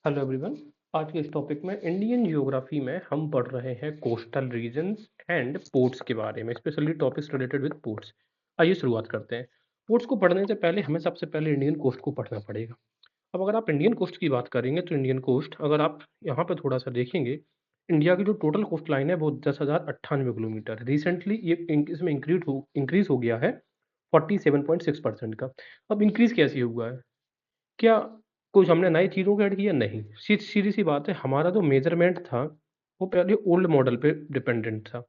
Hello everyone. आज के इस टॉपिक में इंडियन ज्योग्राफी में हम पढ़ रहे हैं कोस्टल रीजन्स एंड पोर्ट्स के बारे में, specially topics related with ports. आइए शुरुआत करते हैं। पोर्ट्स को पढ़ने से पहले हमें सबसे पहले इंडियन कोस्ट को पढ़ना पड़ेगा। अब अगर आप इंडियन कोस्ट की बात करेंगे तो इंडियन कोस्ट अगर आप यहाँ पे थोड़ा सा देखेंगे, इंडिया की जो टोटल कोस्ट लाइन है वो 10,098 किलोमीटर है। रिसेंटली ये इसमें इंक्रीज हो गया है 47.6% का। अब इंक्रीज कैसे हुआ है? क्या कुछ हमने नई चीज़ों को ऐड किया? नहीं। सीधी-सी बात है, हमारा जो मेज़रमेंट था, वो पहले ओल्ड मॉडल पे डिपेंडेंट था।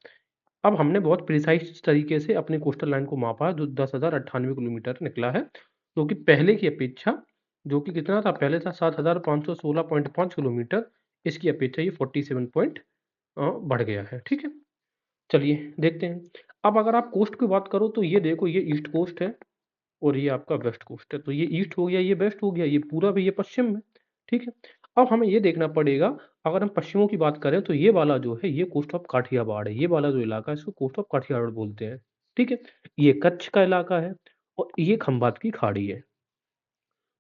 अब हमने बहुत प्रिसाइज़ तरीके से अपनी कोस्टल लाइन को मापा, जो 10,098 किलोमीटर निकला है, जो कि पहले की अपेक्षा जो कि कितना था? पहले था 7,516.5 किलोमीटर, इसकी अपेक्षा ये 47 पॉइंट बढ़ गया है, ठीक है? चलिए देखते हैं। अब अगर आप कोस्ट की बात करो तो ये देखो, ये ईस्ट कोस्ट है और ये आपका वेस्ट कोस्ट है। तो ये ईस्ट हो गया, ये वेस्ट हो गया, ये पूरब है, ये पश्चिम है, ठीक है? अब हमें ये देखना पड़ेगा, अगर हम पश्चिमों की बात करें तो ये वाला जो है ये कोस्ट ऑफ काठियावाड़ है। ये वाला जो इलाका है इसको कोस्ट ऑफ काठियावाड़ बोलते हैं, ठीक है? ये कच्छ का इलाका है और ये खंभात की खाड़ी है।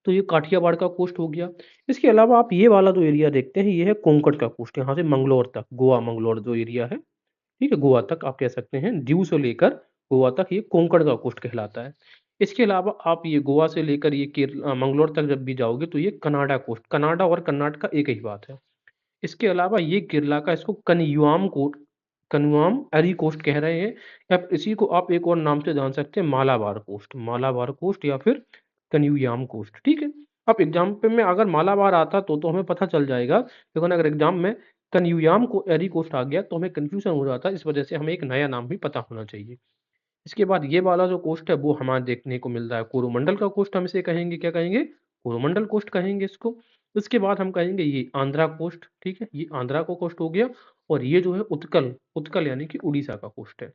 तो ये काठियावाड़ का कोस्ट हो गया। इसके अलावा आप ये वाला जो एरिया देखते हैं ये है कोंकण का कोस्ट, यहाँ से मंगलोर तक, गोवा मंगलोर जो एरिया है, ठीक है? गोवा तक आप कह सकते हैं, दीव से लेकर गोवा तक ये कोंकण का कोस्ट कहलाता है। इसके अलावा आप ये गोवा से लेकर ये मंगलोर तक जब भी जाओगे तो ये कनाडा कोस्ट, कनाडा और कर्नाटका एक ही बात है। इसके अलावा ये केरला का, इसको कन्युआम एरी कोस्ट कह रहे हैं, या इसी को आप एक और नाम से जान सकते हैं, मालाबार कोस्ट या फिर कन्युयाम कोस्ट, ठीक है? अब एग्जाम पे में अगर मालाबार आता तो हमें पता चल जाएगा, लेकिन अगर एग्जाम में कन्युयाम को एरी कोस्ट आ गया तो हमें कंफ्यूजन हो जाता है। इस वजह से हमें एक नया नाम भी पता होना चाहिए। इसके बाद ये वाला जो कोस्ट है वो हमारे देखने को मिल रहा है कोरोमंडल का कोस्ट, हम इसे कहेंगे, क्या कहेंगे? कोरोमंडल कोस्ट कहेंगे इसको। इसके बाद हम कहेंगे ये आंध्रा कोस्ट, ठीक है? ये आंध्रा को कोस्ट हो गया। और ये जो है उत्कल, उत्कल यानी कि उड़ीसा का कोस्ट है।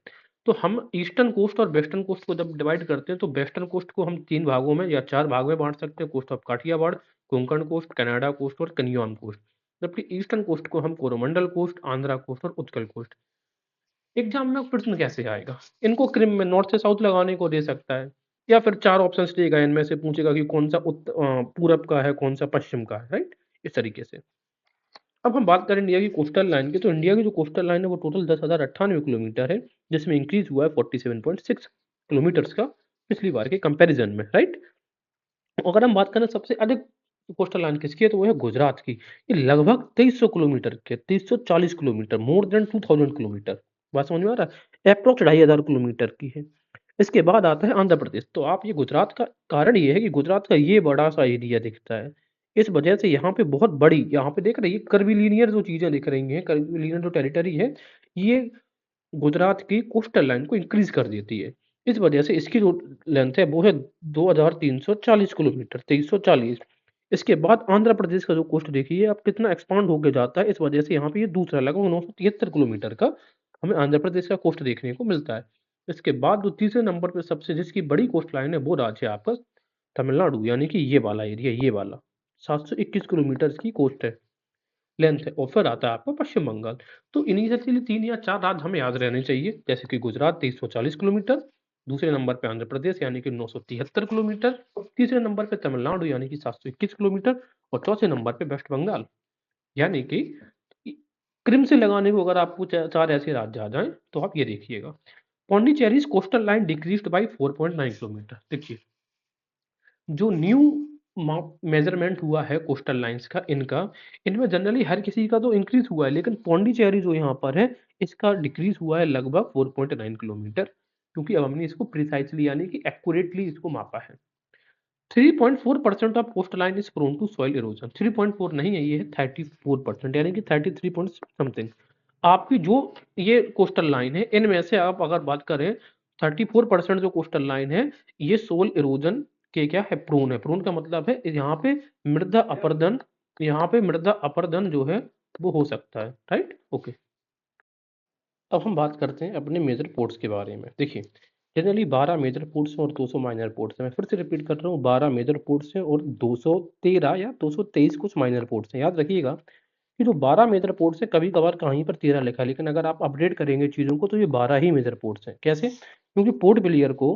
तो हम ईस्टर्न कोस्ट और वेस्टर्न कोस्ट को जब डिवाइड करते हैं तो वेस्टर्न कोस्ट को हम 3 भागों में या 4 भाग में बाँट सकते हैं, coast of Kathiawar, Konkan coast, Kanara coast और कन्याम कोस्ट। जबकि ईस्टर्न कोस्ट को हम कोरोमंडल कोस्ट, आंध्रा कोस्ट और उत्कल कोस्ट। एग्जाम में प्रश्न कैसे आएगा? इनको क्रिम में नॉर्थ से साउथ लगाने को दे सकता है, या फिर 4 ऑप्शंस देगा, इनमें से पूछेगा कि कौन-सा पूरब का है, कौन-सा पश्चिम का है, राइट? इस तरीके से। अब हम बात करें इंडिया की कोस्टल लाइन की, तो इंडिया की जो कोस्टल लाइन है वो टोटल 10,098 किलोमीटर है, जिसमें इंक्रीज़ हुआ है 47.6 किलोमीटर्स का पिछली बार के कंपैरिज़न में, राइट? अगर हम बात करें सबसे अधिक कोस्टल लाइन किसकी है तो वो है गुजरात की। ये लगभग 2300 किलोमीटर की है, 2340 किलोमीटर, मोर देन 2000 किलोमीटर। बात समझ में आ रहा है? एप्रॉक्स 2500 किलोमीटर की है। इसके बाद आता है आंध्र प्रदेश। तो आप ये गुजरात का कारण ये है कि गुजरात का ये बड़ा-सा एरिया दिखता है। इस वजह से यहाँ पे बहुत बड़ी, यहाँ पे देख रहे हैं ये कर्विलिनियर जो चीज़ें दिख रही हैं, कर्विलिनियर जो टेरिटरी है, ये गुजरात की कोस्टल लाइन को इंक्रीज़ कर देती है। इस वजह से इसकी जो लेंथ है वो है 2340 किलोमीटर, 2340। इसके बाद आंध्र प्रदेश का जो कोस्ट देखिए आप कितना एक्सपांड होके जाता है, इस वजह से यहाँ पे ये दूसरा लगभग 973 किलोमीटर का हमें आंध्र प्रदेश का कोस्ट देखने को मिलता है। इसके बाद जो तीसरे नंबर पे सबसे जिसकी बड़ी कोस्ट लाइन है वो राज्य है आपका तमिलनाडु, यानी कि ये वाला एरिया, ये वाला 721 किलोमीटर की कोस्ट है, लेंथ है। और फिर आता है आपका पश्चिम बंगाल। तो इन्हीं से चलिए 3 या 4 राज्य हमें याद रहने चाहिए, जैसे कि गुजरात 2340 किलोमीटर, दूसरे नंबर पे आंध्र प्रदेश यानी कि 973 किलोमीटर, तीसरे नंबर पे तमिलनाडु यानी कि 721 किलोमीटर और चौथे नंबर पे वेस्ट बंगाल, यानी कि इ क्रिम से लगाने को अगर आपको 4 ऐसे राज्य आ जाएँ, तो आप ये देखिएगा। पौंडीचेरीज़ कोस्टल लाइन डिक्रीज़्ड बाय 4.9 किलोमीटर। देखिए, जो न्यू मेजरमेंट हुआ है कोस्टल लाइंस का, इनमें जनरली हर किसी का तो इंक्रीज हुआ है, लेकिन पौंडीचेरी जो यहाँ पर है इसका डिक्रीज हुआ है लगभग 4.9 किलोमीटर, क्योंकि अब हमने इसको प्रिसाइजली यानी कि एक्यूरेटली इसको मापा है। 3.4% of coast line is prone to soil erosion. 3.4 नहीं है, ये है 34%, यानी कि 33 पॉइंट समथिंग। आपकी जो ये कोस्टल लाइन है इनमें से आप अगर बात करें, 34% जो कोस्टल लाइन है ये सोल इरोजन के क्या है, प्रोन है। प्रोन का मतलब है यहाँ पे मृदा अपरदन, यहाँ पे मृदा अपरदन जो है वो हो सकता है, राइट? ओके। अब हम बात करते हैं अपने मेजर पोर्ट्स के बारे में। देखिए, जनरली 12 मेजर पोर्ट्स हैं और 200 माइनर पोर्ट्स हैं। मैं फिर से रिपीट कर रहा हूँ, 12 मेजर पोर्ट्स हैं और 213 या 223 कुछ माइनर पोर्ट्स हैं। याद रखिएगा कि जो 12 मेजर पोर्ट्स हैं, कभी-कभार कहीं पर 13 लिखा है, लेकिन अगर आप अपडेट करेंगे चीज़ों को तो ये 12 ही मेजर पोर्ट्स हैं। कैसे? क्योंकि पोर्ट ब्लेयर को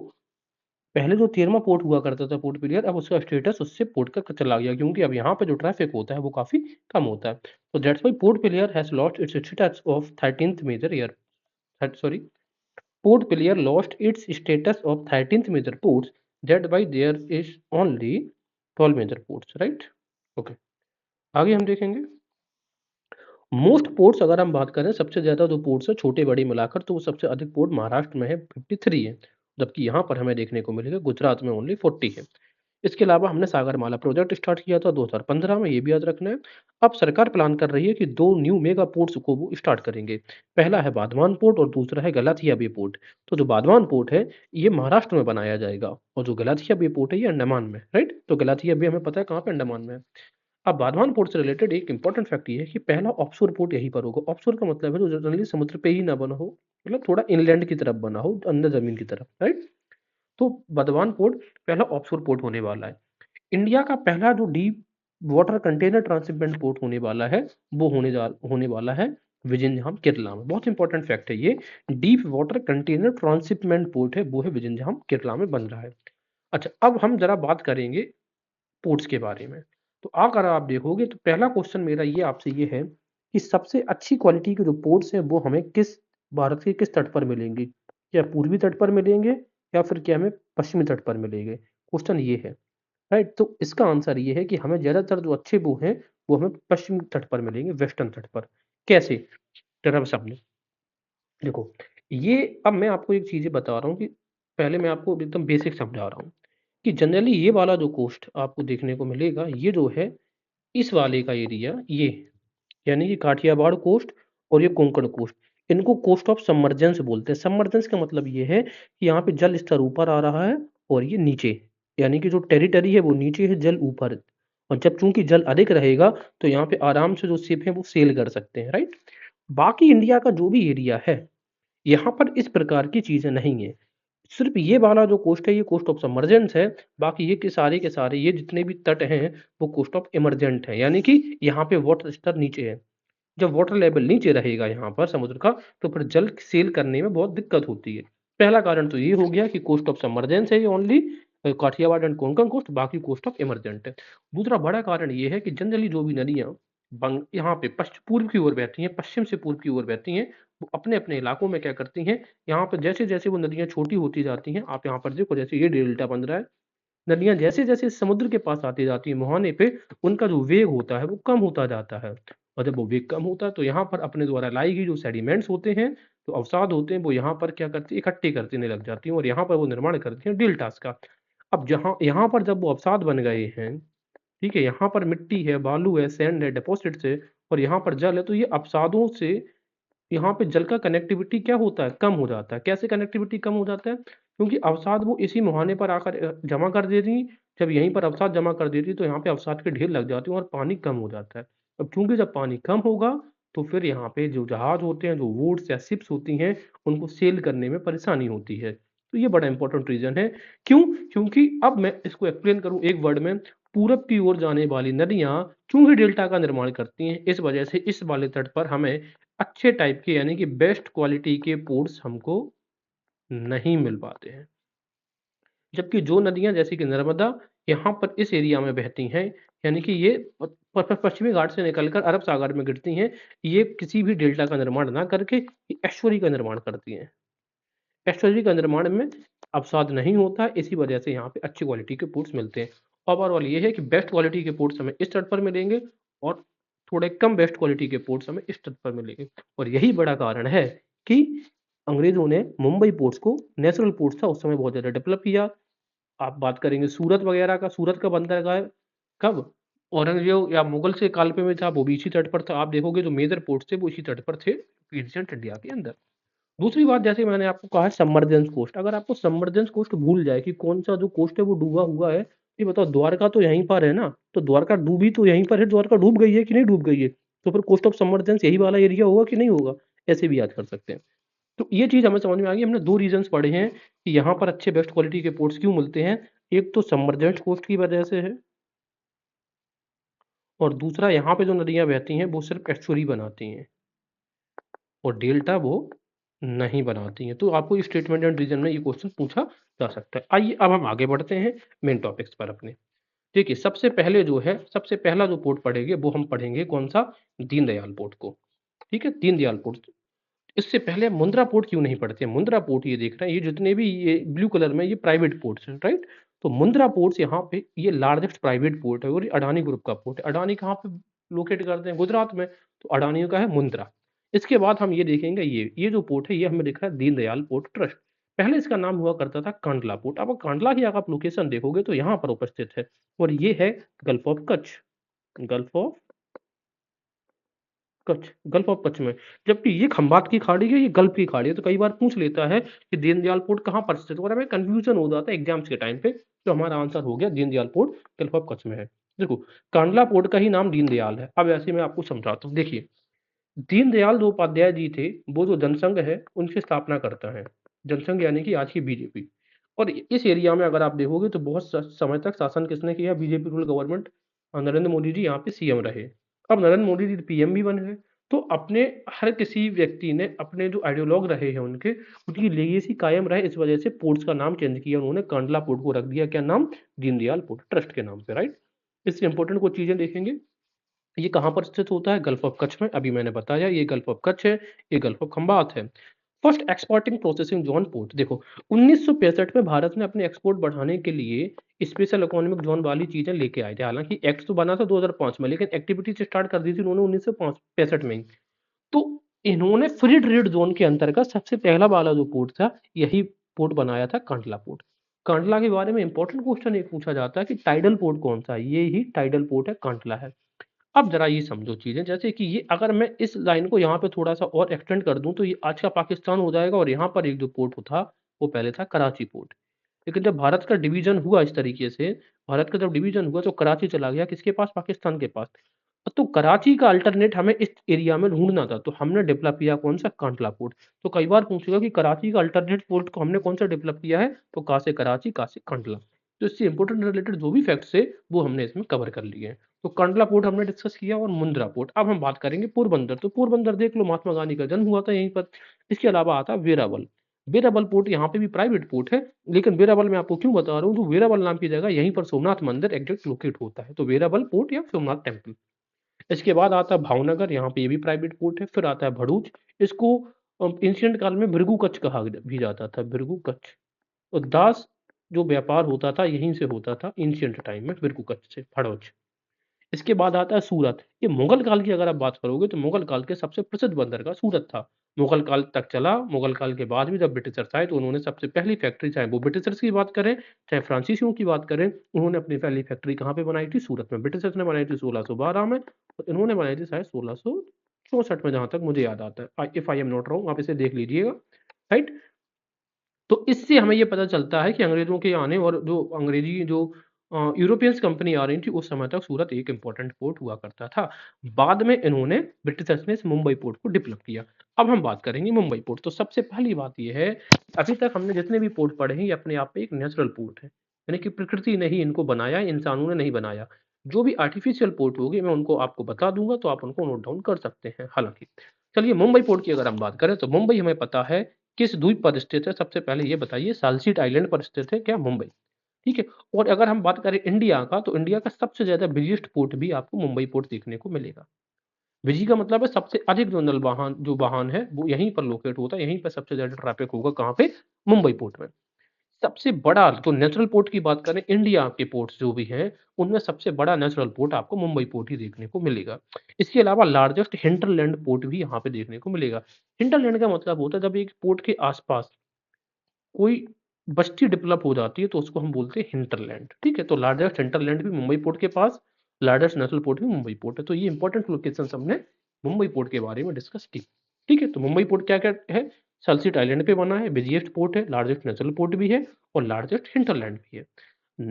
पहले जो 13वां पोर्ट हुआ करता था पोर्ट पिलियर, अब उसका स्टेटस उससे पोर्ट का चला गया, क्योंकि अब यहाँ पे जो ट्रैफिक होता है वो काफ़ी कम होता है। तो that's why port Blair has lost its status of 13th major air sorry port Blair lost its status of 13th major ports, that why there is only 12 major ports, right? Okay, आगे हम देखेंगे। Most ports अगर हम बात करें, सबसे ज़्यादा जो पोर्ट्स है छोटे बड़े मिलाकर, तो वो सबसे अधिक पोर्ट महाराष्ट्र में है, 53 है, जबकि यहाँ पर हमें देखने को मिलेगा गुजरात में ओनली 40 है। इसके अलावा हमने सागरमाला प्रोजेक्ट स्टार्ट किया था 2015 में, ये भी याद रखना है। अब सरकार प्लान कर रही है कि 2 न्यू मेगा पोर्ट्स को वो स्टार्ट करेंगे। पहला है बाधवान पोर्ट और दूसरा है गलाथिया बे पोर्ट। तो जो बाधवान पोर्ट है, ये महाराष्ट्र में बनाया जाएगा और जो गलाथिया बे पोर्ट है, ये अंडमान में, राइट? तो गलाथिया बे हमें पता है कहाँ पे, अंडमान में है। अब बाधवान पोर्ट से रिलेटेड एक इंपॉर्टेंट फैक्ट ये है कि पहला ऑफशोर पोर्ट यहीं पर होगा। ऑफशोर का मतलब है जो जनरली समुद्र पे ही ना बना हो, मतलब थोड़ा इनलैंड की तरफ बना हो, अंदर ज़मीन की तरफ, राइट? तो बाधवान पोर्ट पहला ऑफशोर पोर्ट होने वाला है। इंडिया का पहला जो deep water container transshipment port होने वाला है, वो होने वाला है विजिंजहाम, केरला में। बहुत इंपॉर्टेंट फैक्ट है ये। Deep water container transshipment port है, वो है विजिंजहाम, केरला में बन रहा है। अच्छा, अब हम ज़रा बात करेंगे पोर्ट्स के बारे में। तो अगर आप देखोगे तो पहला क्वेश्चन मेरा ये आपसे ये है कि सबसे अच्छी क्वालिटी के जो पोर्ट्स हैं वो हमें किस भारत के किस तट पर मिलेंगी? क्या पूर्वी तट पर मिलेंगे या फिर क्या हमें पश्चिमी तट पर मिलेंगे? क्वेश्चन ये है, राइट? तो इसका आंसर ये है कि हमें ज़्यादातर जो अच्छे वो हैं, वो हमें पश्चिमी तट पर मिलेंगे, वेस्टर्न तट पर। कैसे? ज़रा समझें। देखो, ये अब मैं आपको एक चीज़ें बता रहा हूँ कि पहले मैं आपको एकदम बेसिक समझा रहा हूँ कि जनरली ये वाला जो कोस्ट आपको देखने को मिलेगा, ये जो है इस वाले का एरिया, ये यानी कि काठियावाड़ कोस्ट और ये कोंकण कोस्ट, इनको कोस्ट ऑफ सबमर्जेंस बोलते हैं। सबमर्जेंस का मतलब ये है कि यहाँ पे जल स्तर ऊपर आ रहा है और ये नीचे, यानी कि जो टेरिटरी है वो नीचे है, जल ऊपर। और जब चूंकि जल अधिक रहेगा तो यहाँ पे आराम से जो शिप है वो सेल कर सकते हैं, राइट? बाकी इंडिया का जो भी एरिया है, यहाँ पर इस प्रकार की चीजें नहीं है। सिर्फ ये वाला जो कोस्ट है, ये कोस्ट ऑफ सबमर्जेंस है। बाकी ये के सारे ये जितने भी तट हैं, वो कोस्ट ऑफ इमरजेंट है, यानी कि यहाँ पे वाटर स्तर नीचे है। जब वाटर लेवल नीचे रहेगा यहाँ पर समुद्र का, तो फिर जल सेल करने में बहुत दिक्कत होती है। पहला कारण तो ये हो गया कि कोस्ट ऑफ सबमर्जेंस है ये only, Kathiawar and Konkan coast, बाकी कोस्ट ऑफ इमरजेंट है। दूसरा बड़ा कारण ये है कि जनरली जो भी नदियाँ यहाँ पे पूर्व की ओर बहती हैं, पश्चिम से पूर्व की ओर बहती हैं, वो अपने अपने इलाकों में क्या करती हैं, यहाँ पर जैसे जैसे वो नदियाँ छोटी होती जाती हैं, आप यहाँ पर देखो जैसे ये डेल्टा बन रहा है, नदियाँ जैसे-जैसे समुद्र के पास आती जाती हैं मुहाने पे, उनका जो वेग होता है वो कम होता जाता है। और जब वो वेग कम होता है तो यहाँ पर अपने द्वारा लाई गई जो सेडिमेंट्स होते हैं, जो अवसाद होते हैं, वो यहाँ पर क्या करती हैं, इकट्ठे करने लग जाती हैं और यहाँ पर वो निर्माण करती हैं डेल्टास का। अब जहाँ यहाँ पर जब वो अवसाद बन गए हैं, ठीक है? यहाँ पर मिट्टी है, बालू है, सैंड है, डिपॉज़िट्स है और यहाँ पर जल है, तो ये अवसादों से यहाँ पे जल का कनेक्टिविटी क्या होता है, कम हो जाता है। कैसे कनेक्टिविटी कम हो जाता है? क्योंकि अवसाद वो इसी मुहाने पर आकर जमा कर देती, जब यहीं पर अवसाद जमा कर देती तो यहाँ पे अवसाद के ढेर लग जाते हैं और पानी कम हो जाता है। अब चूँकि जब पानी कम होगा, तो फिर यहाँ पे जो जहाज होते हैं, जो वोट्स या शिप्स होती हैं, उनको सेल करने में परेशानी होती है। तो ये बड़ा इम्पोर्टेंट रीज़न है। क्यों? क्योंकि अब मैं इसको एक्सप्लेन करूँ एक वर्ड में, पूरब की ओर जाने वाली नदियाँ चूँकि डेल्टा का निर्माण करती हैं, इस वजह से इस वाले तट पर हमें अच्छे टाइप के यानी कि बेस्ट क्वालिटी के पोर्ट्स हमको नहीं मिल पाते हैं। जबकि जो नदियाँ जैसे कि नर्मदा यहाँ पर इस एरिया में बहती हैं, यानी कि ये पश्चिमी घाट से निकलकर अरब सागर में गिरती हैं, ये किसी भी डेल्टा का निर्माण ना करके ये एस्चुरी का निर्माण करती हैं। एस्चुरी का निर्माण में अवसाद नहीं होता है, इसी वजह से यहाँ पे अच्छी क्वालिटी के पोर्ट्स मिलते हैं। ओवरऑल ये है कि बेस्ट क्वालिटी के पोर्ट्स हमें इस तट पर मिलेंगे और थोड़े कम बेस्ट क्वालिटी के पोर्ट्स हमें इस तट पर मिलेंगे। और यही बड़ा कारण है कि अंग्रेज़ों ने मुंबई पोर्ट्स को, नेशनल पोर्ट्स था उस समय, बहुत ज़्यादा डेवलप किया। आप बात करेंगे सूरत वगैरह का, सूरत का बंदरगाह कब? औरंगज़ेब या मुगल से काल पे में था, वो भी इसी तट पर था। आप देखोगे जो मेजर पोर्ट्स थे वो इसी तट पर थे, एंशिएंट इंडिया के अंदर। दूसरी बात, जैसे मैंने आपको कहा है सबमर्जेंस कोस्ट, अगर आपको सबमर्जेंस कोस्ट भूल जाए कि कौन-सा जो कोस्ट है वो डूबा हुआ है, ये बताओ द्वारका तो यहीं पर है ना, तो द्वारका डूबी तो यहीं पर है, द्वारका डूब गई है कि नहीं डूब गई है? तो फिर कोस्ट ऑफ सबमर्जेंस यही वाला एरिया होगा कि नहीं होगा? ऐसे भी याद कर सकते हैं। तो ये चीज़ हमें समझ में आ गई। हमने 2 रीज़न्स पढ़े हैं कि यहाँ पर अच्छे बेस्ट क्वालिटी के पोर्ट्स क्यों मिलते हैं। एक तो सबमर्जेंस कोस्ट की वजह से है और दूसरा यहाँ पे जो नदियाँ बहती हैं वो सिर्फ़ एस्चुरी बनाती हैं और डेल्टा वो नहीं बनाती हैं। तो आपको स्टेटमेंट एंड रीज़न में ये क्वेश्चन पूछा जा सकता है। आइए अब हम आगे बढ़ते हैं मेन टॉपिक्स पर अपने। देखिए सबसे पहला जो पोर्ट पढ़ेंगे वो हम पढ़ेंगे कौन-सा? दीनदयाल पोर्ट को, ठीक है? दीनदयाल पोर्ट। इससे पहले मुंद्रा पोर्ट क्यों नहीं पढ़ते? मुंद्रा पोर्ट ये देख रहे हैं, ये जितने भी ये ब्लू कलर में ये प्राइवेट पोर्ट्स हैं, राइट? तो मुंद्रा पोर्ट्स यहाँ पे ये लार्जेस्ट प्राइवेट पोर्ट है और ये अडानी ग्रुप का पोर्ट है। अडानी कहाँ पे लोकेट करते हैं? गुजरात में। तो अडानियों का है मुंद्रा। इसके बाद हम ये देखेंगे ये जो पोर्ट है ये हमें दिख रहा है दीनदयाल पोर्ट ट्रस्ट। पहले इसका नाम हुआ करता था कांडला पोर्ट। अब कांडला की अगर आप लोकेशन देखोगे तो यहाँ पर उपस्थित है और ये है gulf of Kutch. Gulf of Kutch, gulf of Kutch में। जबकि ये खंबात की खाड़ी है, ये गल्फ की खाड़ी है। तो कई बार पूछ लेता है कि दीनदयाल पोर्ट कहाँ पर स्थित है और हमें कन्फ्यूज़न हो जाता है एग्ज़ाम्स के टाइम पे। तो हमारा आंसर हो गया Deendayal port gulf of Kutch में है। देखो, कांडला पोर्ट का ही नाम दीनदयाल है। अब ऐसे मैं आपको समझाता हूँ। देखिए, दीनदयाल जो उपाध्याय जी थे, वो जो जनसंघ है, उनकी स्थापना करता है। जनसंघ यानी कि आज की बीजेपी। और इस एरिया में अगर आप देखोगे तो बहुत समय तक शासन किसने किया? BJP rule government. Narendra Modi ji यहाँ पे सीएम रहे। अब नरेंद्र मोदी जी पीएम भी बने हैं। तो अपने हर किसी व्यक्ति ने अपने जो आइडियोलॉग रहे हैं उनके, उनकी लेगेसी कायम रहे, इस वजह से पोर्ट्स का नाम चेंज किया उन्होंने। कांडला पोर्ट को रख दिया क्या नाम? दीनदयाल पोर्ट ट्रस्ट के नाम पे, राइट? इससे इंपॉर्टेंट कुछ चीजें देखेंगे। ये कहाँ पर स्थित होता है? गल्फ ऑफ कच्छ में। अभी मैंने बताया ये गल्फ ऑफ कच्छ है, ये गल्फ ऑफ खंबात है। First exporting processing zone port. देखो, 1965 में भारत ने अपने एक्सपोर्ट बढ़ाने के लिए स्पेशल इकोनॉमिक ज़ोन वाली चीज़ें लेके आए थे। हालाँकि एक्ट तो बना था 2005 में, लेकिन एक्टिविटीज़ स्टार्ट कर दी थी उन्होंने 1965 में ही। तो इन्होंने फ्री ट्रेड ज़ोन के अंतर्गत सबसे पहला वाला जो पोर्ट था, यही पोर्ट बनाया था कांडला पोर्ट। कांडला के बारे में इंपॉर्टेंट क्वेश्चन एक पूछा जाता है कि टाइडल पोर्ट कौन-सा है? ये ही टाइडल पोर्ट है, कांडला है। अब ज़रा ये समझो चीज़ें, जैसे कि ये अगर मैं इस लाइन को यहाँ पे थोड़ा-सा और एक्सटेंड कर दूँ, तो ये आज का पाकिस्तान हो जाएगा और यहाँ पर एक जो पोर्ट था, वो पहले था कराची पोर्ट। लेकिन जब भारत का डिवीज़न हुआ इस तरीके से, भारत का जब डिवीज़न हुआ तो कराची चला गया किसके पास? पाकिस्तान के पास। तो कराची का अल्टरनेट हमें इस एरिया में ढूँढना था, तो हमने डेवलप किया कौन-सा? कांडला पोर्ट। तो कई बार पूछेगा कि कराची का अल्टरनेट पोर्ट को हमने कौन-सा डेवलप किया है? तो का से कराची, का से कांडला। तो इससे इम्पोर्टेंट रिलेटेड जो भी फैक्ट्स थे, वो हमने इसमें कवर कर लिए हैं। तो कांडला पोर्ट हमने डिस्कस किया और मुंद्रा पोर्ट। अब हम बात करेंगे पोरबंदर। तो पोरबंदर देख लो, महात्मा गांधी का जन्म हुआ था यहीं पर। इसके अलावा आता है वेरावल। वेरावल पोर्ट यहाँ पे भी प्राइवेट पोर्ट है, लेकिन वेरावल मैं आपको क्यों बता रहा हूँ, तो वेरावल नाम की जगह यहीं पर सोमनाथ मंदिर एग्जैक्ट लोकेट होता है। तो वेरावल पोर्ट या सोमनाथ टेम्पल। इसके बाद आता है भावनगर, यहाँ पे ये भी प्राइवेट पोर्ट है। फिर आता है भरूच। इसको एंशिएंट काल में भृगु कच्छ कहा भी जाता था, भृगु कच्छ। और दास जो व्यापार होता था यहीं से होता था एंशिएंट टाइम में, भृगु कच्छ से, भड़ोच। इसके बाद आता है सूरत। ये मुगल काल की अगर आप बात करोगे तो मुगल काल के सबसे प्रसिद्ध बंदरगाह सूरत था। मुगल काल तक चला। मुगल काल के बाद भी जब ब्रिटिशर्स आए तो उन्होंने सबसे पहली फैक्ट्री, चाहे वो ब्रिटिशर्स की बात करें, चाहे फ्रांसीसियों की बात करें, उन्होंने अपनी पहली फैक्ट्री कहाँ पे बनाई थी? सूरत में। ब्रिटिशर्स ने बनाई थी 1612 में और इन्होंने बनाई थी शायद 1664 में, जहाँ तक मुझे याद आता है। If I am not wrong, आप इसे देख लीजिएगा, राइट? तो इससे हमें ये पता चलता है कि अंग्रेज़ों के आने और जो अंग्रेज़ी जो यूरोपियंस कंपनी आ रही थी, उस समय तक सूरत एक इम्पोर्टेंट पोर्ट हुआ करता था। बाद में इन्होंने ब्रिटिशर्स ने इस मुंबई पोर्ट को डेवलप किया। अब हम बात करेंगे मुंबई पोर्ट। तो सबसे पहली बात ये है, अभी तक हमने जितने भी पोर्ट पढ़े हैं, ये अपने आप में एक नेचुरल पोर्ट है। यानी कि प्रकृति ने ही इनको बनाया, इंसानों ने नहीं बनाया। जो भी आर्टिफिशियल पोर्ट होंगे, मैं उनको आपको बता दूँगा, तो आप उनको नोट डाउन कर सकते हैं हालाँकि। चलिए मुंबई पोर्ट की अगर हम बात करें, तो मुंबई हमें पता है किस द्वीप पर स्थित है? सबसे पहले ये बताइए, सालसीट आइलैंड पर स्थित है क्या मुंबई? ठीक है? और अगर हम बात करें इंडिया का, तो इंडिया का सबसे ज़्यादा बिज़ीएस्ट पोर्ट भी आपको मुंबई पोर्ट देखने को मिलेगा। बिज़ी का मतलब है सबसे अधिक जो नल वाहन जो वाहन है, वो यहीं पर लोकेट होता है, यहीं पे सबसे ज़्यादा ट्रैफ़िक होगा, कहाँ पे? मुंबई पोर्ट में। सबसे बड़ा जो नेचुरल पोर्ट की बात करें, इंडिया के पोर्ट्स जो भी हैं, उनमें सबसे बड़ा नेचुरल पोर्ट आपको मुंबई पोर्ट ही देखने को मिलेगा। इसके अलावा लार्जेस्ट हिंटरलैंड पोर्ट भी यहाँ पे देखने को मिलेगा। हिंटरलैंड का मतलब होता है जब एक पोर्ट के आस-पास कोई बस्ती डेवलप हो जाती है तो उसको हम बोलते हैं हिंटरलैंड, ठीक है? तो लार्जेस्ट हिंटरलैंड भी मुंबई पोर्ट के पास, लार्जेस्ट नेशनल पोर्ट भी मुंबई पोर्ट है। तो ये इंपॉर्टेंट लोकेशंस हमने मुंबई पोर्ट के बारे में डिस्कस की, ठीक है? तो मुंबई पोर्ट क्या-क्या है? सल्सिट आइलैंड पे बना है, बिज़ीएस्ट पोर्ट है, लार्जेस्ट नेशनल पोर्ट भी है और लार्जेस्ट हिंटरलैंड भी है।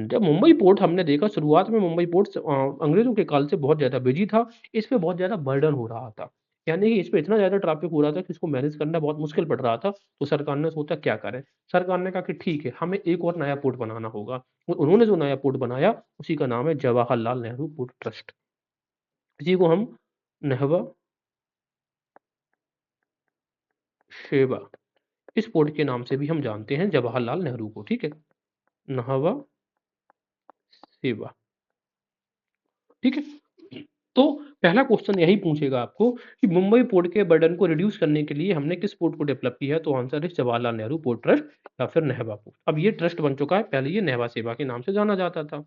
जब मुंबई पोर्ट हमने देखा, शुरुआत में मुंबई पोर्ट अंग्रेज़ों के काल से बहुत ज़्यादा बिज़ी था, इस पे बहुत ज़्यादा बर्डन हो रहा था। यानी कि इस पे इतना ज़्यादा ट्रैफ़िक हो रहा था कि इसको मैनेज करना बहुत मुश्किल पड़ रहा था, तो सरकार ने सोचा क्या करें? सरकार ने कहा कि ठीक है, हमें एक और नया पोर्ट बनाना होगा। और उन्होंने जो नया पोर्ट बनाया, उसी का नाम है जवाहरलाल नेहरू पोर्ट ट्रस्ट। इसी को हम नेहवा शेवा इस पोर्ट के नाम से भी हम जानते हैं जवाहरलाल नेहरू को, ठीक है? नहवा सेवा, ठीक है? तो पहला क्वेश्चन यही पूछेगा आपको कि मुंबई पोर्ट के बर्डन को रिड्यूस करने के लिए हमने किस पोर्ट को डेवलप किया है? तो आंसर है जवाहरलाल नेहरू पोर्ट ट्रस्ट या फिर नेहवा पोर्ट। अब ये ट्रस्ट बन चुका है, पहले ये नेहवा सेवा के नाम से जाना जाता था।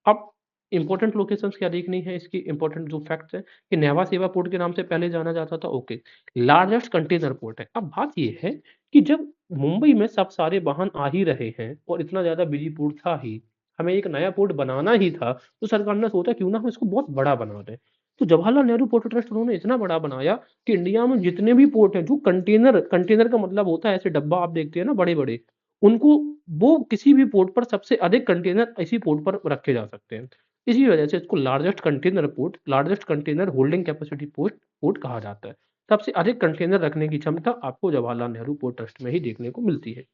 अब इम्पोर्टेंट लोकेशंस क्या देखनी है इसकी, इम्पोर्टेंट जो फैक्ट्स हैं कि नेहवा सेवा पोर्ट के नाम से पहले जाना जाता था, ओके। लार्जेस्ट कंटेनर पोर्ट है। अब बात ये है कि जब मुंबई में सब सारे वाहन आ ही रहे हैं और इतना ज़्यादा बिजी पोर्ट था ही, हमें एक नया पोर्ट बनाना ही था, तो सरकार ने सोचा क्यों ना हम इसको बहुत बड़ा बना दें। तो जवाहरलाल नेहरू पोर्ट ट्रस्ट उन्होंने इतना बड़ा बनाया कि इंडिया में जितने भी पोर्ट हैं जो कंटेनर कंटेनर का मतलब होता है ऐसे डब्बा आप देखते हैं ना बड़े-बड़े, उनको वो किसी भी पोर्ट पर सबसे अधिक कंटेनर इसी पोर्ट पर रखे जा सकते हैं। इसी वजह से इसको largest container port, largest container holding capacity port port कहा जाता है। सबसे अधिक कंटेनर रखने की क्षमता आपको जवाहरलाल नेहरू पोर्ट ट्रस्ट में ही देखने को मिलती है।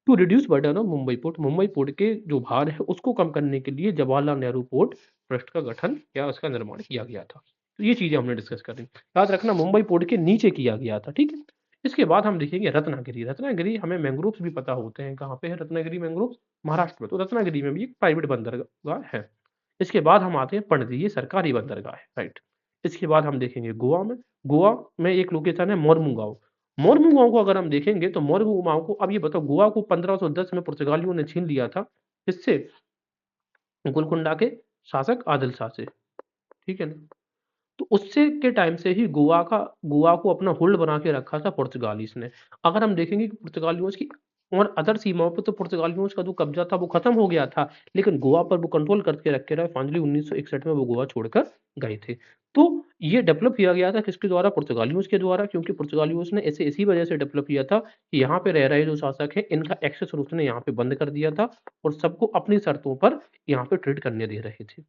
To reduce burden of Mumbai port के जो भार है उसको कम करने के लिए जवाहरलाल नेहरू पोर्ट ट्रस्ट का गठन या उसका निर्माण किया गया था। तो ये चीजें हमने डिस्कस करी। याद रखना मुंबई पोर्ट के नीचे किया गया था, ठीक है? इसके बाद हम देखेंगे रत्नागिरी। रत्नागिरी हमें मैंग्रोव्स भी पता होते हैं, कहाँ पे है रत्नागिरी मैंग्रोव्स? महाराष्ट्र में। तो रत्नागिरी में भी एक प्राइवेट बंदरगाह है। इसके बाद हम आते हैं पणजी, ये सरकारी बंदरगाह है, राइट? इसके बाद हम देखेंगे गोवा में एक लोकेशन है मोरमुगाओ। मोरमुगाओ को अगर हम देखेंगे तो मोरमुगाओ को, अब ये बताओ, गोवा को 1510 में पुर्तगालियों ने छीन लिया था। किससे? गोलकुंडा के शासक आदिल शाह से, ठीक है ना? तो उससे के टाइम से ही गोवा को अपना होल्ड बना के रखा था पुर्तगालीज़ ने। अगर हम देखेंगे कि पुर्तगालियों की और अदर सीमाओं पे तो पुर्तगालियों का जो कब्ज़ा था वो खत्म हो गया था, लेकिन गोवा पर वो कंट्रोल करके रखे रहे। फाइनली 1961 में वो गोवा छोड़कर गए थे। तो ये डेवलप किया गया था किसके द्वारा? पुर्तगालियों के द्वारा, क्योंकि पुर्तगालियों ने ऐसे इसी वजह से डेवलप किया था कि यहाँ पे रह रहे जो शासक हैं, इनका एक्सेस रूट ने यहाँ पे बंद कर दिया था और सबको अपनी शर्तों पर यहाँ पे ट्रेड करने दे रहे थे।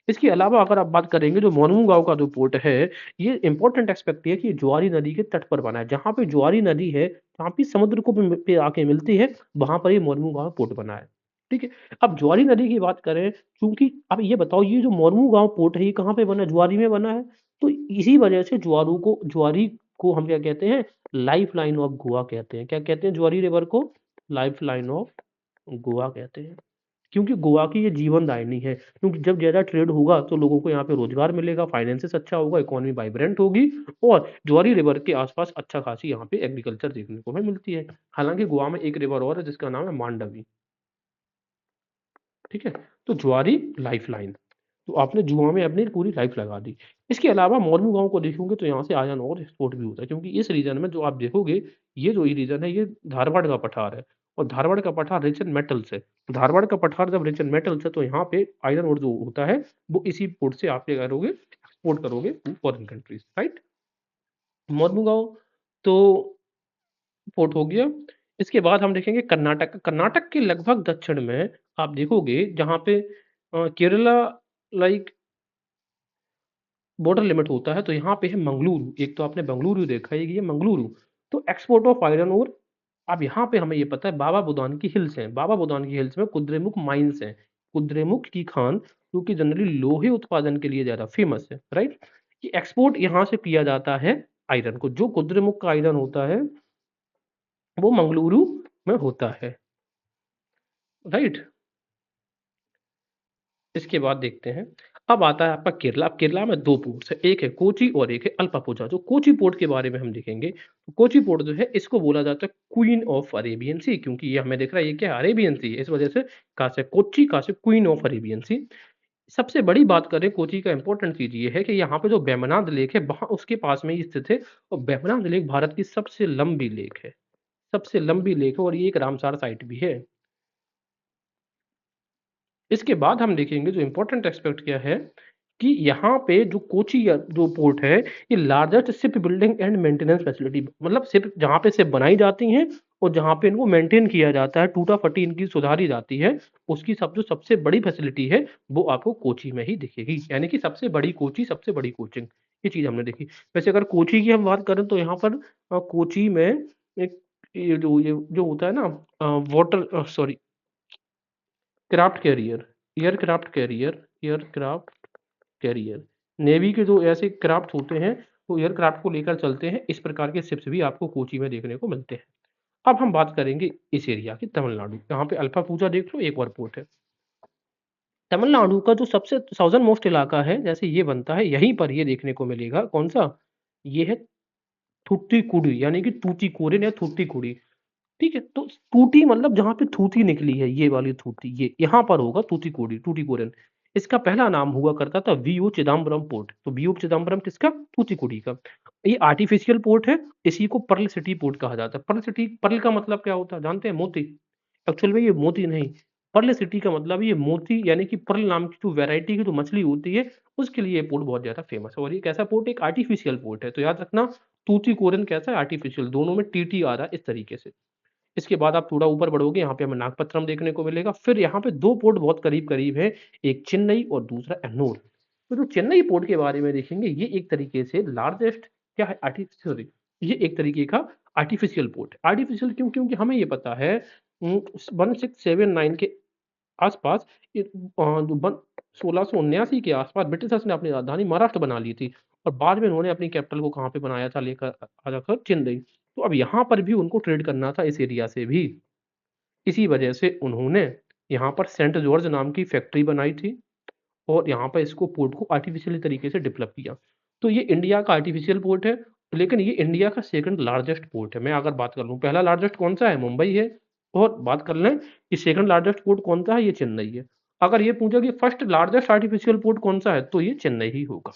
इसके अलावा अगर आप बात करेंगे जो मोरमुगाओ का जो पोर्ट है, ये इम्पोर्टेंट एस्पेक्ट ये है कि ज्वारी नदी के तट पर बना है। जहाँ पे ज्वारी नदी है, जहाँ पे समुद्र को पे आके मिलती है, वहाँ पर ये मोरमुगाओ पोर्ट बना है। ठीक है? अब ज्वारी नदी की बात करें, चूँकि अब ये बताओ ये जो मोरमुगाओ पोर्ट है, ये कहाँ पे बना है? ज्वारी में बना है। तो इसी वजह से ज्वारी को हम क्या कहते हैं? लाइफ लाइन ऑफ गोवा कहते हैं। क्या कहते हैं ज्वारी रिवर को? लाइफ लाइन ऑफ गोवा कहते हैं। क्योंकि गोवा की ये जीवनदायिनी है, क्योंकि जब ज़्यादा ट्रेड होगा तो लोगों को यहाँ पे रोज़गार मिलेगा, फाइनेंसेस अच्छा होगा, इकोनॉमी वाइब्रेंट होगी और ज्वारी रिवर के आस-पास अच्छा खासी यहाँ पे एग्रीकल्चर देखने को हमें मिलती है। हालाँकि गोवा में एक रिवर और है जिसका नाम है मांडवी, ठीक है? तो ज्वारी लाइफ़लाइन, तो आपने जुआ में अपनी पूरी लाइफ़ लगा दी। इसके अलावा मोरमुगाओं को देखोगे तो यहाँ से आयरन और एक्सपोर्ट भी होता है, क्योंकि इस रीजन में जो आप देखोगे, ये जो ये रीजन है ये धारवाड़ का पठार है और धारवाड़ का पठार रिच इन मेटल्स है। धारवाड़ का पठार जब रिच इन मेटल्स है तो यहाँ पे आयरन ओर जो होता है वो इसी पोर्ट से आप क्या करोगे? एक्सपोर्ट करोगे to foreign countries, right? Mormugao तो पोर्ट हो गया। इसके बाद हम देखेंगे कर्नाटक। कर्नाटक के लगभग दक्षिण में आप देखोगे जहाँ पे केरला लाइक बॉर्डर लिमिट होता है, तो यहाँ पे है मंगलुरु। एक तो आपने बेंगलुरु देखा है, ये मंगलुरु। तो एक्सपोर्ट ऑफ आयरन ओर, अब यहाँ पे हमें ये पता है बाबा बुदान की हिल्स हैं। बाबा बुदान की हिल्स में कुद्रेमुख माइन्स हैं। कुद्रेमुख की खान जो कि जनरली लोहे उत्पादन के लिए ज़्यादा फेमस है, राइट? ये एक्सपोर्ट यहाँ से किया जाता है आयरन को। जो कुद्रेमुख का आयरन होता है, वो मंगलुरु में होता है, राइट? इसके बाद देखते हैं, अब आता है आपका केरला। अब केरला में 2 पोर्ट्स हैं, एक है कोची और एक है अल्पापुझा। जो कोची पोर्ट के बारे में हम देखेंगे, तो कोची पोर्ट जो है इसको बोला जाता है क्वीन ऑफ अरेबियन सी, क्योंकि ये हमें दिख रहा है ये क्या है? अरेबियन सी है। इस वजह से कहाँ से कोच्चि, कहाँ से क्वीन ऑफ अरेबियन सी। सबसे बड़ी बात करें कोची का, इम्पोर्टेंट चीज़ ये है कि यहाँ पे जो वेम्बनाड लेक है वहाँ उसके पास में ही स्थित है और वेम्बनाड लेक भारत की सबसे लंबी लेक है। सबसे लंबी लेक है और ये एक रामसार साइट भी है। इसके बाद हम देखेंगे जो इम्पोर्टेंट एस्पेक्ट क्या है कि यहाँ पे जो कोची या जो पोर्ट है, ये largest ship building and maintenance facility, मतलब शिप जहाँ पे शिप बनाई जाती हैं और जहाँ पे इनको मेंटेन किया जाता है, टूटा-फटी इनकी सुधारी जाती है, उसकी जो सबसे बड़ी फैसिलिटी है, वो आपको कोची में ही दिखेगी। यानी कि सबसे बड़ी कोची, सबसे बड़ी कोचिंग, ये चीज़ हमने देखी। वैसे अगर कोची की हम बात करें तो यहाँ पर कोची में एक ये जो होता है ना water sorry craft carrier, aircraft carrier, navy के जो ऐसे क्राफ्ट होते हैं, वो एयरक्राफ्ट को लेकर चलते हैं। इस प्रकार के शिप्स भी आपको कोची में देखने को मिलते हैं। अब हम बात करेंगे इस एरिया की, तमिलनाडु। यहाँ पे अल्फा पूजा देख लो, एक और पोर्ट है। तमिलनाडु का जो सबसे साउदर्न मोस्ट इलाका है, जैसे ये बनता है, यहीं पर ये देखने को मिलेगा कौन-सा? ये है थूथुक्कुडी, यानी कि तूतीकोरिन या थूथुक्कुडी। ठीक है, तो टूटी मतलब जहाँ पे थूथी निकली है, ये वाली थूथी, ये यहाँ पर होगा टूटीकोडी, टूटीकोरिन। इसका पहला नाम हुआ करता था वीओ चिदम्बरम पोर्ट। तो वीओ चिदम्बरम किसका? तूतीकोडी का। ये आर्टिफिशियल पोर्ट है, इसी को पर्ल सिटी पोर्ट कहा जाता है। पर्ल सिटी, पर्ल का मतलब क्या होता है जानते हैं? मोती। एक्चुअल में ये मोती नहीं, पर्ल सिटी का मतलब ये मोती, यानी कि पर्ल नाम की जो वैरायटी की जो मछली होती है, उसके लिए ये पोर्ट बहुत ज़्यादा फेमस है। और ये कैसा पोर्ट है? एक आर्टिफिशियल पोर्ट है। तो याद रखना, तूतीकोरिन कैसा है? आर्टिफिशियल, दोनों में टीटी आ रहा है इस तरीके से। इसके बाद आप थोड़ा ऊपर बढ़ोगे, यहाँ पे हमें नागपत्तनम देखने को मिलेगा। फिर यहाँ पे 2 पोर्ट बहुत करीब-करीब हैं, एक चेन्नई और दूसरा एन्नोर। तो जो चेन्नई पोर्ट के बारे में देखेंगे, ये एक तरीके से लार्जेस्ट क्या है? सॉरी, ये एक तरीके का आर्टिफिशियल पोर्ट है। आर्टिफिशियल क्यों? क्योंकि हमें ये पता है 1679 के आस-पास ये जो बन 1679 के आस-पास ब्रिटिशर्स ने अपनी राजधानी महाराष्ट्र बना ली थी और बाद में उन्होंने अपनी कैपिटल को कहाँ पे बनाया था? लेकर आ जाकर चेन्नई। तो अब यहाँ पर भी उनको ट्रेड करना था इस एरिया से भी। इसी वजह से उन्होंने यहाँ पर सेंट जॉर्ज नाम की फैक्ट्री बनाई थी और यहाँ पर इसको पोर्ट को आर्टिफिशियली तरीके से डेवलप किया। तो ये इंडिया का आर्टिफिशियल पोर्ट है, लेकिन ये इंडिया का सेकंड लार्जेस्ट पोर्ट है। मैं अगर बात कर लूँ, पहला लार्जेस्ट कौन-सा है? मुंबई है। और बात कर लें कि सेकंड लार्जेस्ट पोर्ट कौन-सा है? ये चेन्नई है। अगर ये पूछा कि फर्स्ट लार्जेस्ट आर्टिफिशियल पोर्ट कौन-सा है? तो ये चेन्नई ही होगा।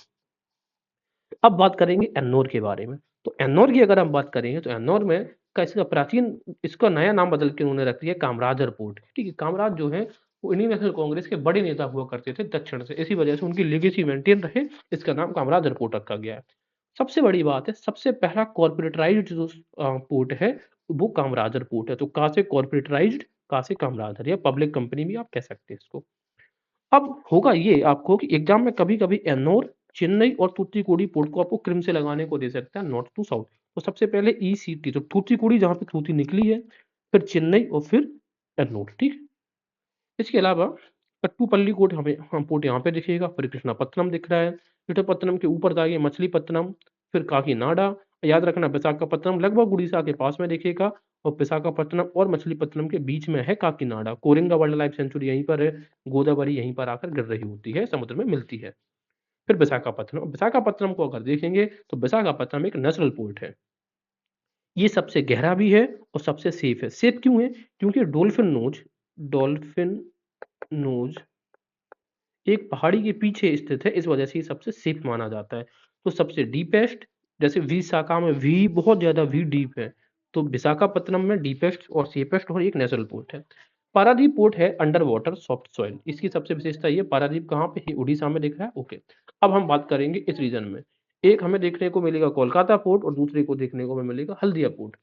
अब बात करेंगे एन्नोर के बारे में। तो एन्नोर की अगर हम बात करेंगे, तो एन्नोर में का इसका प्राचीन, इसका नया नाम बदल के उन्होंने रख दिया कामराजर पोर्ट। ठीक है? कामराज जो है वो इंडियन नेशनल कांग्रेस के बड़े नेता हुआ करते थे दक्षिण से। इसी वजह से उनकी लेगेसी मेंटेन रहे, इसका नाम कामराजर पोर्ट रखा गया है। सबसे बड़ी बात है, सबसे पहला कॉर्पोरेटाइज़्ड जो पोर्ट है, वो कामराजर पोर्ट है। तो का से कॉर्पोरेटाइज़्ड, का से कामराजर, या पब्लिक कंपनी भी आप कह सकते हैं इसको। अब होगा ये आपको कि एग्ज़ाम में कभी-कभी एन्नोर, चेन्नई और तूतीकोड़ी पोर्ट को आपको क्रिम से लगाने को दे सकता है, नॉर्थ टू साउथ। तो सबसे पहले ईसीटी, तो तूतीकोड़ी जहाँ पे तूती निकली है, फिर चेन्नई और फिर एन्नोर, ठीक? इसके अलावा कट्टुपल्ली कोट हमें पोर्ट यहाँ पे दिखेगा, फिर कृष्णापत्तनम दिख रहा है। कृष्णापत्तनम के ऊपर जाइए मछलीपत्तनम, फिर काकीनाडा। याद रखना विशाखापत्तनम लगभग उड़ीसा के पास में दिखेगा और विशाखापत्तनम और मछलीपत्तनम के बीच में है Kakinada. Coringa wild life sanctuary यहीं पर है, गोदावरी यहीं पर आकर गिर रही होती है, समुद्र में मिलती है। फिर विशाखापत्तनम, विशाखापत्तनम को अगर देखेंगे तो विशाखापत्तनम एक नेशनल पोर्ट है। ये सबसे गहरा भी है और सबसे सेफ है। सेफ क्यों है? क्योंकि डॉल्फिन नोज एक पहाड़ी के पीछे स्थित है, इस वजह से ये सबसे सेफ माना जाता है। तो सबसे डीपेस्ट, जैसे विशाखा में वी बहुत ज़्यादा वी डीप है, तो विशाखापत्तनम में डीपेस्ट और सेफेस्ट और एक नेशनल पोर्ट है। पारादीप पोर्ट है अंडर वाटर सॉफ्ट सॉइल। इसकी सबसे विशेषता ये, पारादीप कहाँ पे है? उड़ीसा में दिख रहा है, ओके। अब हम बात करेंगे इस रीजन में। एक हमें देखने को मिलेगा कोलकाता पोर्ट और दूसरे को देखने को हमें मिलेगा हल्दिया पोर्ट।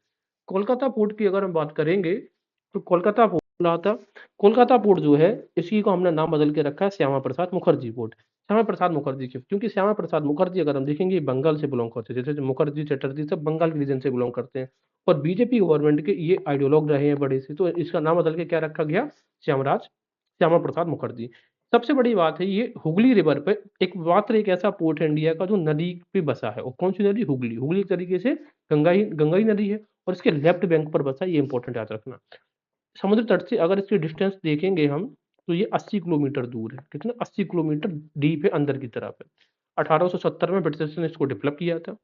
कोलकाता पोर्ट की अगर हम बात करेंगे, तो कोलकाता पोर्ट रहा था। कोलकाता पोर्ट जो है, इसी को हमने नाम बदल के रखा है श्यामा प्रसाद मुखर्जी पोर्ट। श्यामा प्रसाद मुखर्जी क्यों? क्योंकि श्यामा प्रसाद मुखर्जी अगर हम देखेंगे, ये बंगाल से बिलॉन्ग करते थे। जैसे मुखर्जी, चटर्जी सब बंगाल के रीजन से बिलॉन्ग करते हैं और बीजेपी गवर्नमेंट के ये आइडियोलॉग रहे हैं बड़े से, तो इसका नाम बदल के क्या रखा गया? श्यामा प्रसाद मुखर्जी। सबसे बड़ी बात है, ये हुगली रिवर पे एक ऐसा पोर्ट है इंडिया का जो नदी पे बसा है। और कौन सी नदी? हुगली। हुगली एक तरीके से गंगा ही नदी है और इसके लेफ्ट बैंक पर बसा है, ये इंपॉर्टेंट याद रखना। समुद्र तट से अगर इसकी डिस्टेंस देखेंगे हम, तो ये 80 किलोमीटर दूर है। कितना? 80 किलोमीटर डीप है, अंदर की तरफ है। 1870 में ब्रिटिशर्स ने इसको डेवलप किया था।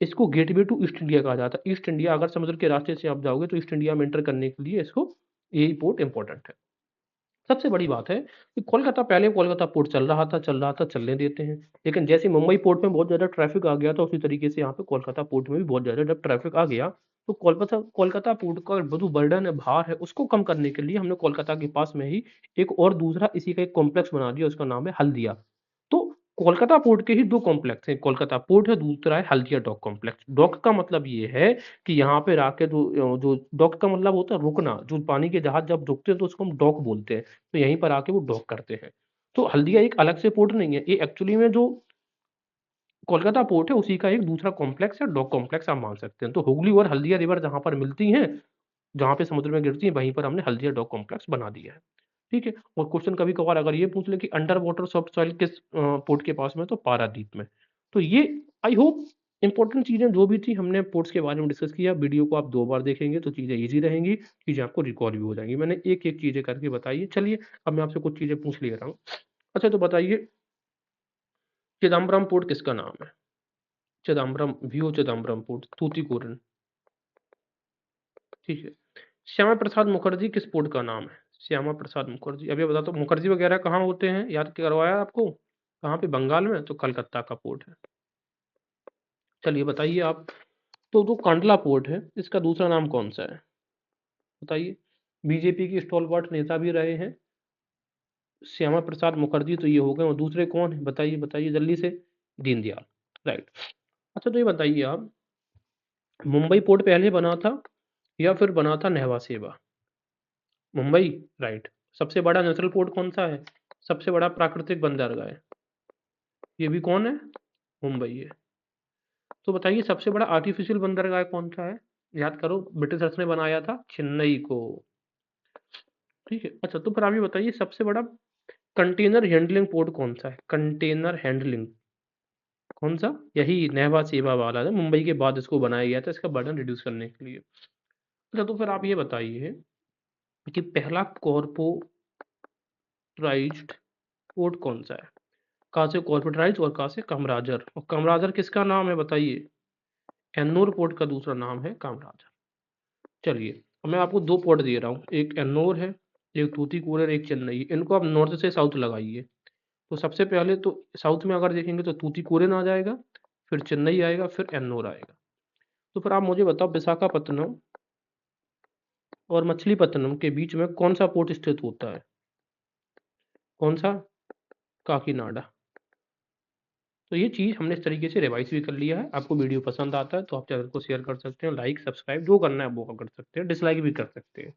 इसको गेटवे टू ईस्ट इंडिया कहा जाता है। ईस्ट इंडिया अगर समुद्र के रास्ते से आप जाओगे तो ईस्ट इंडिया में एंटर करने के लिए इसको, यही पोर्ट इंपॉर्टेंट है। सबसे बड़ी बात है कि कोलकाता, पहले कोलकाता पोर्ट चल रहा था, चलने देते हैं। लेकिन जैसे मुंबई पोर्ट में बहुत ज़्यादा ट्रैफ़िक आ गया था, उसी तरीके से यहाँ पे कोलकाता पोर्ट में भी बहुत ज़्यादा जब ट्रैफ़िक आ गया, तो कोलकाता कोलकाता पोर्ट का जो बर्डन है, भार है, उसको कम करने के लिए हमने कोलकाता के पास में ही एक और दूसरा इसी का एक कॉम्प्लेक्स बना दिया, उसका नाम है हल्दिया। तो कोलकाता पोर्ट के ही 2 कॉम्प्लेक्स हैं, कोलकाता पोर्ट है, दूसरा है हल्दिया डॉक कॉम्प्लेक्स। डॉक का मतलब ये है कि यहाँ पे आके जो डॉक का मतलब होता है रुकना, जो पानी के जहाज जब रुकते हैं तो उसको हम डॉक बोलते हैं। तो यहीं पर आके वो डॉक करते हैं। तो हल्दिया एक अलग से पोर्ट नहीं है, ये एक्चुअली में जो कोलकाता पोर्ट है उसी का एक दूसरा कॉम्प्लेक्स है, डॉक कॉम्प्लेक्स आप मान सकते हैं। तो हुगली और हल्दिया रिवर जहाँ पर मिलती हैं, जहाँ पे समुद्र में गिरती हैं, वहीं पर हमने हल्दिया डॉक कॉम्प्लेक्स बना दिया है। ठीक है? और क्वेश्चन कभी-कभार अगर ये पूछ ले कि अंडर वाटर सॉफ्ट सॉइल किस पोर्ट के पास में है, तो पारादीप में। तो ये आई होप इंपॉर्टेंट चीज़ें जो भी थी हमने पोर्ट्स के बारे में डिस्कस किया। वीडियो को आप 2 बार देखेंगे तो चीज़ें ईज़ी रहेंगी, चीज़ें आपको रिकॉल भी हो जाएँगी। मैंने एक-एक चीज़ें करके बताई है। चलिए अब मैं आपसे कुछ चीज़ें पूछ ले रहा हूँ। अच्छा तो बताइए चिदम्बरम पोर्ट किसका नाम है? चिदम्बरम, वीओ चिदम्बरम पोर्ट, तूतीकोरिन, ठीक है। श्यामा प्रसाद मुखर्जी किस पोर्ट का नाम है? श्यामा प्रसाद मुखर्जी। अब ये बता दो मुखर्जी वगैरह कहाँ होते हैं? याद करवाया आपको? कहाँ पे? बंगाल में? तो कलकत्ता का पोर्ट है। चलिए बताइए आप। तो जो कांडला पोर्ट है, इसका दूसरा नाम कौन-सा है? बताइए। बीजेपी के स्टॉलवर्ट नेता भी रहे हैं। श्यामा प्रसाद मुखर्जी तो ये हो गए और दूसरे कौन हैं? बताइए, बताइए जल्दी से। दीनदयाल, राइट। अच्छा तो ये बताइए आप, मुंबई पोर्ट पहले बना था या फिर बना था नेवा सेवा? मुंबई, राइट। सबसे बड़ा नेचुरल पोर्ट कौन-सा है? सबसे बड़ा प्राकृतिक बंदरगाह है। ये भी कौन है? मुंबई है। तो बताइए सबसे बड़ा आर्टिफिशियल बंदरगाह कौन-सा है? याद करो, ब्रिटिशर्स ने बनाया था चेन्नई को, ठीक है। अच्छा तो फिर आप ये बताइए सबसे बड़ा कंटेनर हैंडलिंग पोर्ट कौन-सा है? कंटेनर हैंडलिंग कौन-सा? यही नेवा सेवा वाला है, मुंबई के बाद इसको बनाया गया था इसका बर्डन रिड्यूस करने के लिए। अच्छा तो फिर आप ये बताइए कि पहला कॉर्पोराइज़्ड पोर्ट कौन-सा है? कहाँ से कॉर्पोरेटाइज़ और कहाँ से कामराजर, और कामराजर किसका नाम है बताइए? एन्नोर पोर्ट का दूसरा नाम है कामराजर। चलिए, अब मैं आपको 2 पोर्ट दे रहा हूँ, एक एन्नोर है, एक तूतीकोरिन, एक चेन्नई। इनको आप नॉर्थ से साउथ लगाइए। तो सबसे पहले तो साउथ में अगर देखेंगे तो तूतीकोरिन आ जाएगा, फिर चेन्नई आएगा, फिर एन्नोर आएगा। तो फिर आप मुझे बताओ विशाखापत्तनम और मछलीपत्तनम के बीच में कौन-सा पोर्ट स्थित होता है? कौन-सा? काकीनाडा। तो ये चीज़ हमने इस तरीके से रिवाइज़ भी कर लिया है। आपको वीडियो पसंद आता है तो आप चैनल को शेयर कर सकते हैं, लाइक, सब्सक्राइब जो करना है वो कर सकते हैं, डिसलाइक भी कर सकते हैं।